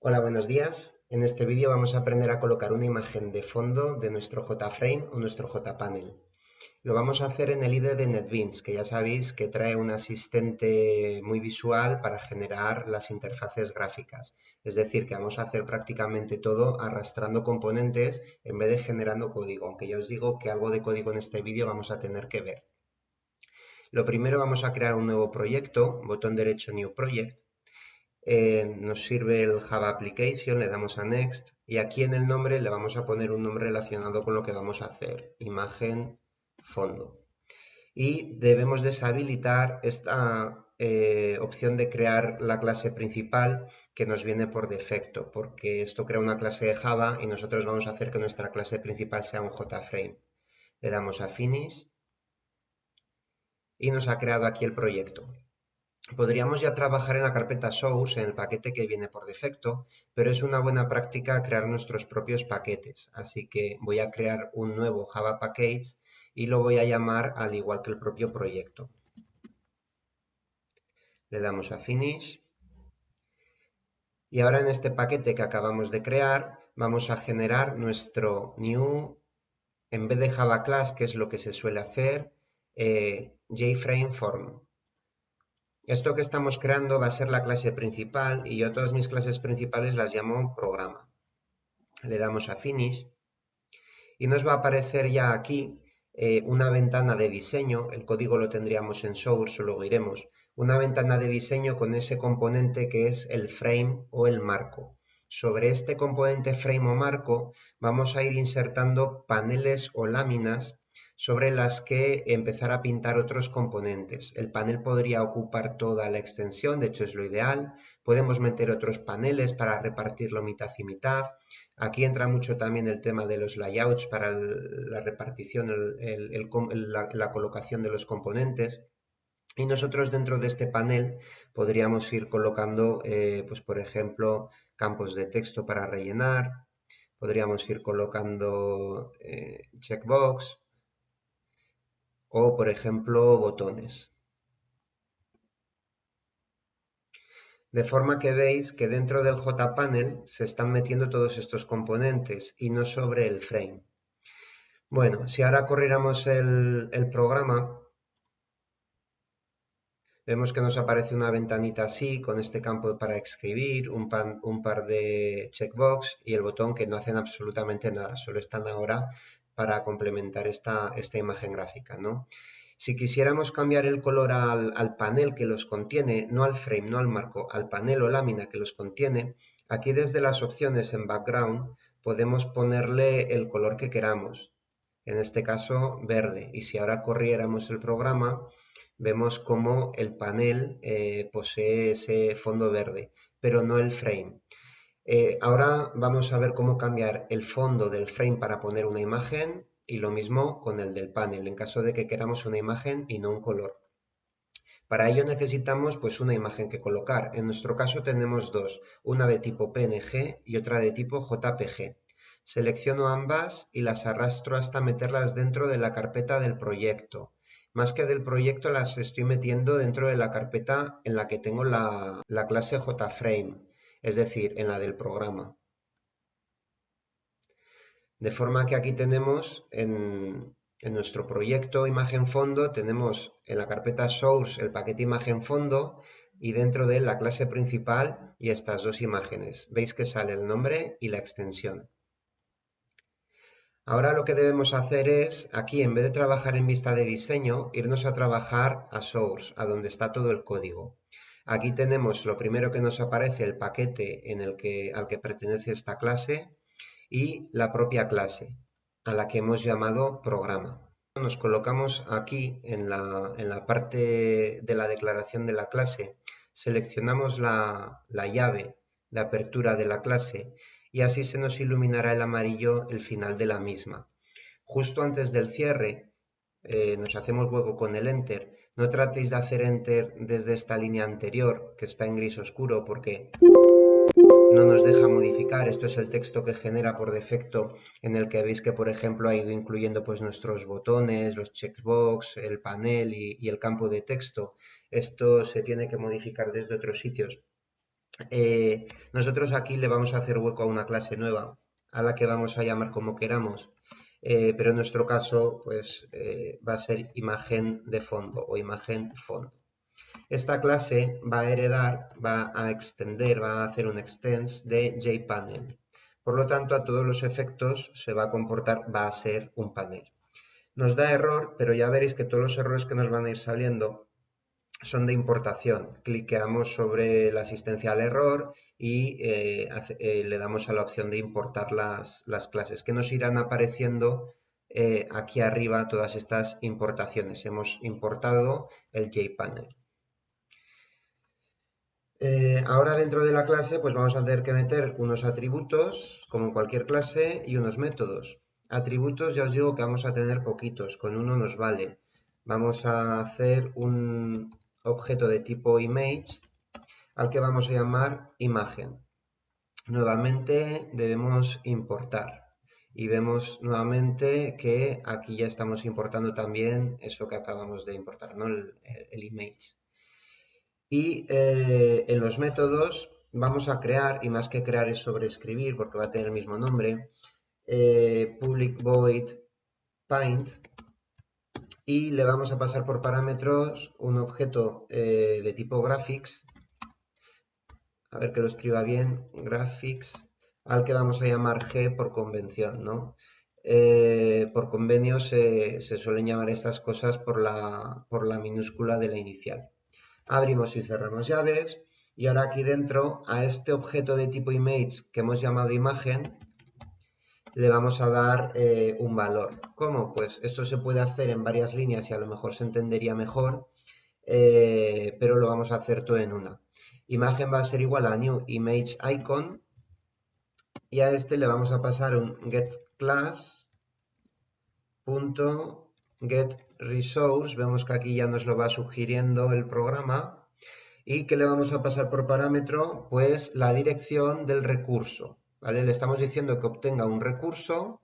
Hola, buenos días. En este vídeo vamos a aprender a colocar una imagen de fondo de nuestro JFrame o nuestro JPanel. Lo vamos a hacer en el IDE de NetBeans, que ya sabéis que trae un asistente muy visual para generar las interfaces gráficas. Es decir, que vamos a hacer prácticamente todo arrastrando componentes en vez de generando código, aunque ya os digo que algo de código en este vídeo vamos a tener que ver. Lo primero, vamos a crear un nuevo proyecto, botón derecho New Project. Nos sirve el Java Application, le damos a Next y aquí en el nombre le vamos a poner un nombre relacionado con lo que vamos a hacer, imagen, fondo. Y debemos deshabilitar esta opción de crear la clase principal que nos viene por defecto, porque esto crea una clase de Java y nosotros vamos a hacer que nuestra clase principal sea un JFrame. Le damos a Finish y nos ha creado aquí el proyecto. Podríamos ya trabajar en la carpeta Source, en el paquete que viene por defecto, pero es una buena práctica crear nuestros propios paquetes. Así que voy a crear un nuevo Java Package y lo voy a llamar al igual que el propio proyecto. Le damos a Finish. Y ahora en este paquete que acabamos de crear, vamos a generar nuestro new, en vez de Java Class, que es lo que se suele hacer, JFrame Form. Esto que estamos creando va a ser la clase principal y yo todas mis clases principales las llamo programa. Le damos a Finish y nos va a aparecer ya aquí una ventana de diseño. El código lo tendríamos en Source, luego iremos. Una ventana de diseño con ese componente que es el frame o el marco. Sobre este componente frame o marco vamos a ir insertando paneles o láminas sobre las que empezar a pintar otros componentes. El panel podría ocupar toda la extensión, de hecho es lo ideal. Podemos meter otros paneles para repartirlo mitad y mitad. Aquí entra mucho también el tema de los layouts para la repartición, la colocación de los componentes. Y nosotros dentro de este panel podríamos ir colocando, pues por ejemplo, campos de texto para rellenar. Podríamos ir colocando checkbox o, por ejemplo, botones. De forma que veis que dentro del JPanel se están metiendo todos estos componentes y no sobre el frame. Bueno, si ahora corriéramos el programa, vemos que nos aparece una ventanita así, con este campo para escribir, un par de checkbox y el botón que no hacen absolutamente nada, solo están ahora para complementar esta imagen gráfica, ¿no? Si quisiéramos cambiar el color al panel que los contiene, no al frame, no al marco, al panel o lámina que los contiene, aquí desde las opciones en background podemos ponerle el color que queramos, en este caso verde, y si ahora corriéramos el programa, vemos cómo el panel posee ese fondo verde, pero no el frame. Ahora vamos a ver cómo cambiar el fondo del frame para poner una imagen y lo mismo con el del panel, en caso de que queramos una imagen y no un color. Para ello necesitamos pues una imagen que colocar. En nuestro caso tenemos dos, una de tipo PNG y otra de tipo JPG. Selecciono ambas y las arrastro hasta meterlas dentro de la carpeta del proyecto. Más que del proyecto las estoy metiendo dentro de la carpeta en la que tengo la clase JFrame, es decir, en la del programa. De forma que aquí tenemos en nuestro proyecto imagen fondo, tenemos en la carpeta source el paquete imagen fondo y dentro de él la clase principal y estas dos imágenes. Veis que sale el nombre y la extensión. Ahora lo que debemos hacer es, aquí en vez de trabajar en vista de diseño, irnos a trabajar a Source, a donde está todo el código. Aquí tenemos lo primero que nos aparece, el paquete al que pertenece esta clase y la propia clase, a la que hemos llamado programa. Nos colocamos aquí en la parte de la declaración de la clase, seleccionamos la llave de apertura de la clase y así se nos iluminará el amarillo el final de la misma. Justo antes del cierre nos hacemos hueco con el Enter. No tratéis de hacer Enter desde esta línea anterior que está en gris oscuro porque no nos deja modificar. Esto es el texto que genera por defecto en el que veis que, por ejemplo, ha ido incluyendo pues nuestros botones, los checkbox, el panel y el campo de texto. Esto se tiene que modificar desde otros sitios Nosotros aquí le vamos a hacer hueco a una clase nueva, a la que vamos a llamar como queramos, pero en nuestro caso pues va a ser imagen de fondo o imagen fondo. Esta clase va a heredar, va a extender, va a hacer un extends de JPanel. Por lo tanto, a todos los efectos se va a comportar, va a ser un panel. Nos da error, pero ya veréis que todos los errores que nos van a ir saliendo son de importación. Cliqueamos sobre la asistencia al error y le damos a la opción de importar las clases, que nos irán apareciendo aquí arriba todas estas importaciones. Hemos importado el JPanel. Ahora dentro de la clase pues vamos a tener que meter unos atributos, como en cualquier clase, y unos métodos. Atributos ya os digo que vamos a tener poquitos, con uno nos vale. Vamos a hacer un objeto de tipo image al que vamos a llamar imagen. Nuevamente debemos importar y vemos nuevamente que aquí ya estamos importando también eso que acabamos de importar, ¿no? el image. Y en los métodos vamos a crear, y más que crear es sobreescribir porque va a tener el mismo nombre, public void paint, y le vamos a pasar por parámetros un objeto de tipo graphics, a ver que lo escriba bien, graphics, al que vamos a llamar G por convención, ¿no? Por convenio se suelen llamar estas cosas por la minúscula de la inicial. Abrimos y cerramos llaves y ahora aquí dentro a este objeto de tipo image que hemos llamado imagen le vamos a dar un valor. ¿Cómo? Pues esto se puede hacer en varias líneas y a lo mejor se entendería mejor, pero lo vamos a hacer todo en una. Imagen va a ser igual a new image icon y a este le vamos a pasar un getClass.getResource. Vemos que aquí ya nos lo va sugiriendo el programa. ¿Y qué le vamos a pasar por parámetro? Pues la dirección del recurso, ¿vale? Le estamos diciendo que obtenga un recurso.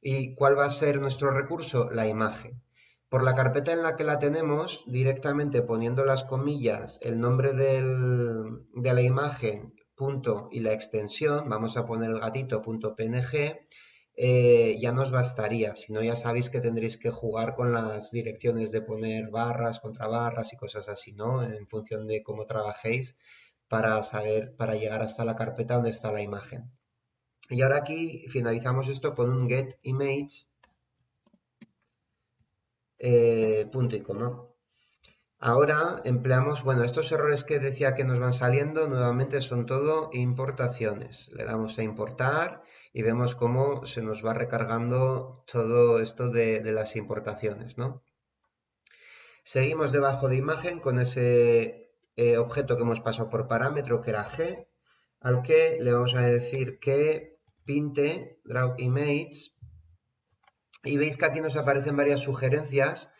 ¿Y cuál va a ser nuestro recurso? La imagen. Por la carpeta en la que la tenemos, directamente poniendo las comillas, el nombre de la imagen, punto, y la extensión, vamos a poner el gatito.png, ya nos bastaría. Si no, ya sabéis que tendréis que jugar con las direcciones de poner barras, contrabarras y cosas así, ¿no? En función de cómo trabajéis para saber, para llegar hasta la carpeta donde está la imagen. Y ahora aquí finalizamos esto con un getImage, punto y coma. Ahora empleamos, bueno, estos errores que decía que nos van saliendo, nuevamente son todo importaciones. Le damos a importar y vemos cómo se nos va recargando todo esto de las importaciones, ¿no? Seguimos debajo de imagen con ese objeto que hemos pasado por parámetro, que era G, al que le vamos a decir que pinte drawImage. Y veis que aquí nos aparecen varias sugerencias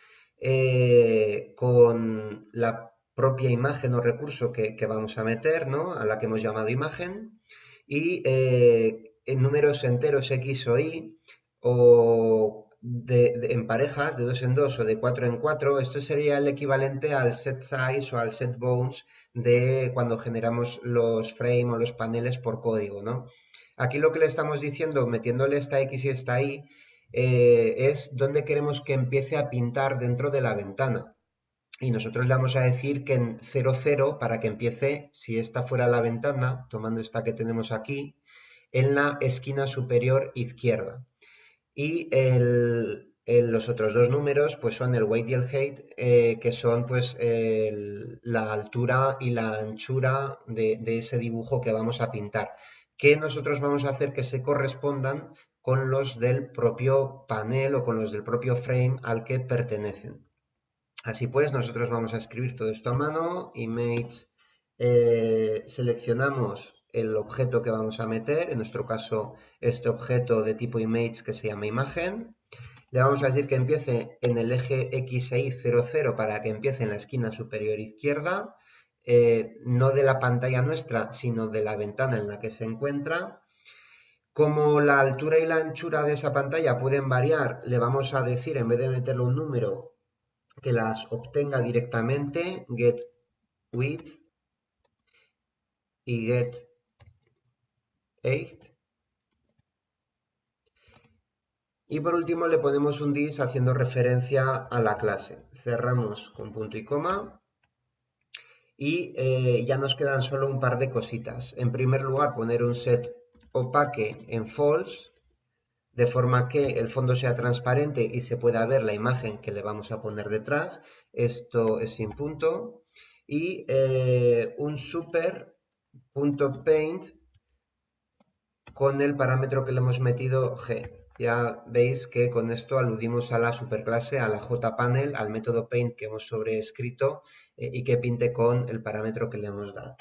con la propia imagen o recurso que vamos a meter, ¿no? A la que hemos llamado imagen, y en números enteros X o Y, o en parejas de 2 en 2 o de 4 en 4. Esto sería el equivalente al set size o al set bounds de cuando generamos los frames o los paneles por código, ¿no? Aquí lo que le estamos diciendo, metiéndole esta X y esta Y, es donde queremos que empiece a pintar dentro de la ventana. Y nosotros le vamos a decir que en 0, 0, para que empiece, si esta fuera la ventana, tomando esta que tenemos aquí, en la esquina superior izquierda. Y los otros dos números pues son el weight y el height, que son pues la altura y la anchura de ese dibujo que vamos a pintar, que nosotros vamos a hacer que se correspondan con los del propio panel o con los del propio frame al que pertenecen. Así pues, nosotros vamos a escribir todo esto a mano, image, seleccionamos el objeto que vamos a meter, en nuestro caso este objeto de tipo image que se llama imagen. Le vamos a decir que empiece en el eje X e Y 0, 0 para que empiece en la esquina superior izquierda, no de la pantalla nuestra, sino de la ventana en la que se encuentra. Como la altura y la anchura de esa pantalla pueden variar, le vamos a decir, en vez de meterle un número, que las obtenga directamente, get width, y get8. Y por último le ponemos un dis haciendo referencia a la clase. Cerramos con punto y coma. Y ya nos quedan solo un par de cositas. En primer lugar, poner un set opaque en false, de forma que el fondo sea transparente y se pueda ver la imagen que le vamos a poner detrás. Esto es sin punto. Y un super.paint con el parámetro que le hemos metido g. Ya veis que con esto aludimos a la superclase, a la JPanel, al método paint que hemos sobrescrito y que pinte con el parámetro que le hemos dado.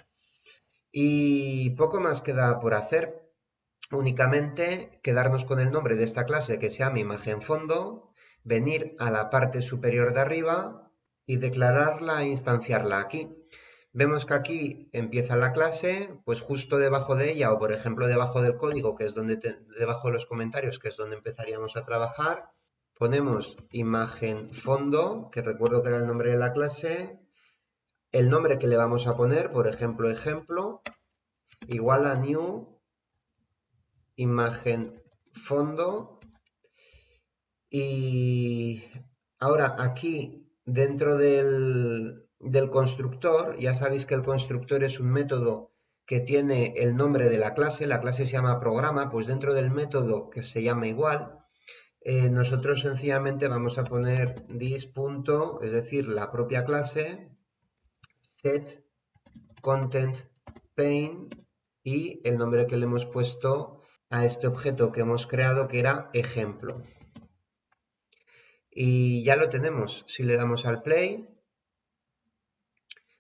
Y poco más queda por hacer. Únicamente quedarnos con el nombre de esta clase que se llama imagen fondo, venir a la parte superior de arriba y declararla e instanciarla aquí. Vemos que aquí empieza la clase, pues justo debajo de ella o por ejemplo debajo del código, que es donde debajo de los comentarios, que es donde empezaríamos a trabajar, ponemos imagen fondo, que recuerdo que era el nombre de la clase, el nombre que le vamos a poner, por ejemplo, igual a new imagen fondo. Y ahora aquí dentro del constructor, ya sabéis que el constructor es un método que tiene el nombre de la clase se llama programa, pues dentro del método que se llama igual, nosotros sencillamente vamos a poner this. Es decir, la propia clase, set content paint y el nombre que le hemos puesto a este objeto que hemos creado, que era ejemplo. Y ya lo tenemos. Si le damos al play,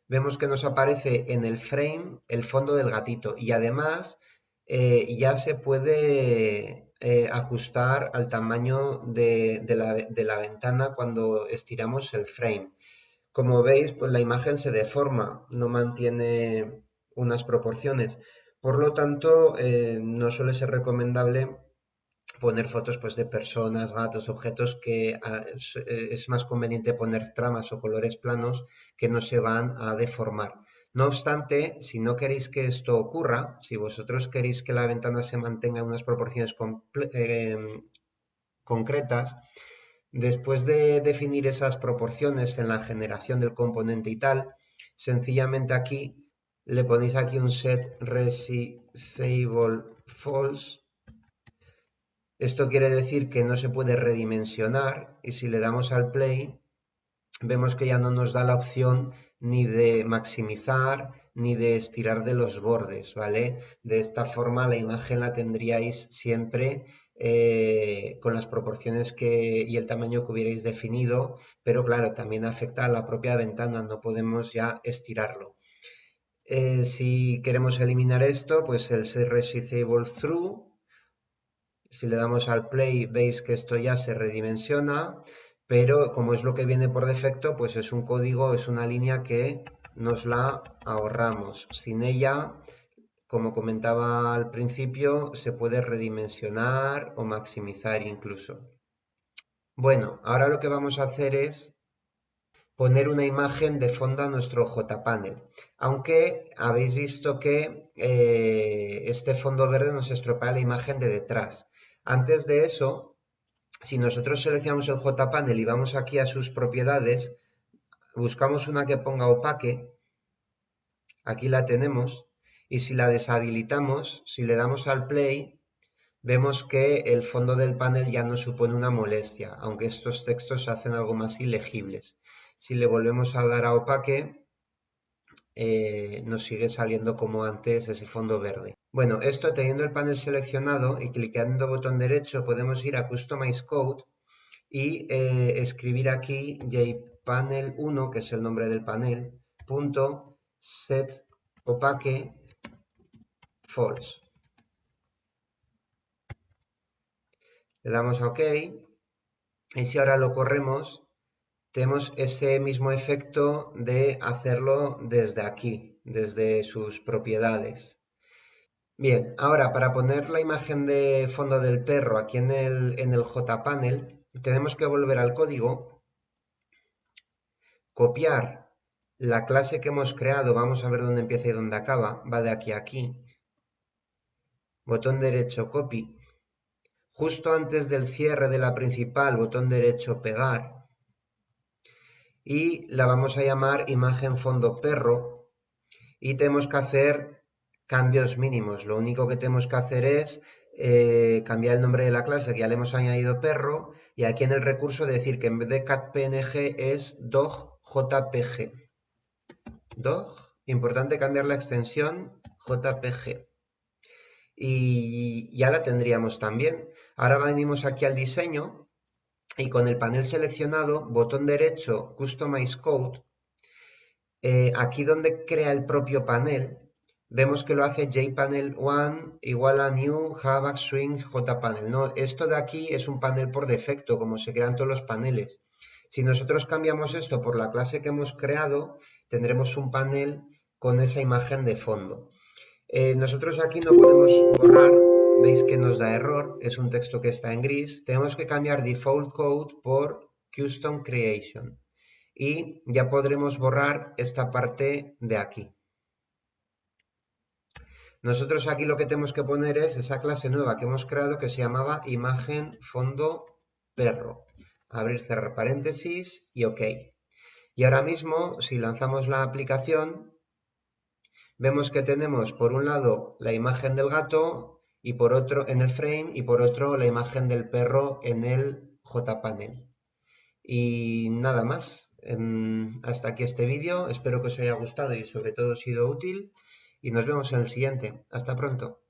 vemos que nos aparece en el frame el fondo del gatito y además ya se puede ajustar al tamaño de la ventana cuando estiramos el frame. Como veis, pues la imagen se deforma, no mantiene unas proporciones. Por lo tanto, no suele ser recomendable poner fotos pues, de personas, gatos, objetos que es más conveniente poner tramas o colores planos que no se van a deformar. No obstante, si no queréis que esto ocurra, si vosotros queréis que la ventana se mantenga en unas proporciones concretas, después de definir esas proporciones en la generación del componente y tal, sencillamente aquí le ponéis aquí un set resizable false. Esto quiere decir que no se puede redimensionar y si le damos al play vemos que ya no nos da la opción ni de maximizar ni de estirar de los bordes, ¿vale? De esta forma la imagen la tendríais siempre con las proporciones y el tamaño que hubierais definido, pero claro, también afecta a la propia ventana, no podemos ya estirarlo. Si queremos eliminar esto, pues el set resizable through. Si le damos al play veis que esto ya se redimensiona, pero como es lo que viene por defecto, pues es un código, es una línea que nos la ahorramos. Sin ella, como comentaba al principio, se puede redimensionar o maximizar incluso. Bueno, ahora lo que vamos a hacer es poner una imagen de fondo a nuestro JPanel, aunque habéis visto que este fondo verde nos estropea la imagen de detrás. Antes de eso, si nosotros seleccionamos el JPanel y vamos aquí a sus propiedades, buscamos una que ponga opaque, aquí la tenemos, y si la deshabilitamos, si le damos al play, vemos que el fondo del panel ya no supone una molestia, aunque estos textos se hacen algo más ilegibles. Si le volvemos a dar a opaque, nos sigue saliendo como antes ese fondo verde. Bueno, esto teniendo el panel seleccionado y clicando botón derecho podemos ir a Customize Code y escribir aquí jpanel1, que es el nombre del panel, punto set opaque false. Le damos a OK y si ahora lo corremos, tenemos ese mismo efecto de hacerlo desde aquí, desde sus propiedades. Bien, ahora para poner la imagen de fondo del perro aquí en el JPanel, tenemos que volver al código, copiar La clase que hemos creado, vamos a ver dónde empieza y dónde acaba, va de aquí a aquí. Botón derecho, copy. Justo antes del cierre de la principal, botón derecho, pegar. Y la vamos a llamar imagen fondo perro. Y tenemos que hacer cambios mínimos. Lo único que tenemos que hacer es cambiar el nombre de la clase, que ya le hemos añadido perro, y aquí en el recurso decir que en vez de catpng es dogjpg. Dog, importante cambiar la extensión jpg. Y ya la tendríamos también. Ahora venimos aquí al diseño y con el panel seleccionado, botón derecho, Customize Code, aquí donde crea el propio panel, vemos que lo hace jpanel1 igual a new java swing jpanel. No, esto de aquí es un panel por defecto, como se crean todos los paneles. Si nosotros cambiamos esto por la clase que hemos creado, tendremos un panel con esa imagen de fondo. Nosotros aquí no podemos borrar, veis que nos da error, es un texto que está en gris. Tenemos que cambiar default code por custom creation. Y ya podremos borrar esta parte de aquí. Nosotros aquí lo que tenemos que poner es esa clase nueva que hemos creado que se llamaba imagen fondo perro. Abrir, cerrar paréntesis y OK. Y ahora mismo, si lanzamos la aplicación, vemos que tenemos por un lado la imagen del gato y por otro en el frame y por otro la imagen del perro en el jpanel. Y nada más. Hasta aquí este vídeo. Espero que os haya gustado y sobre todo sido útil. Y nos vemos en el siguiente. Hasta pronto.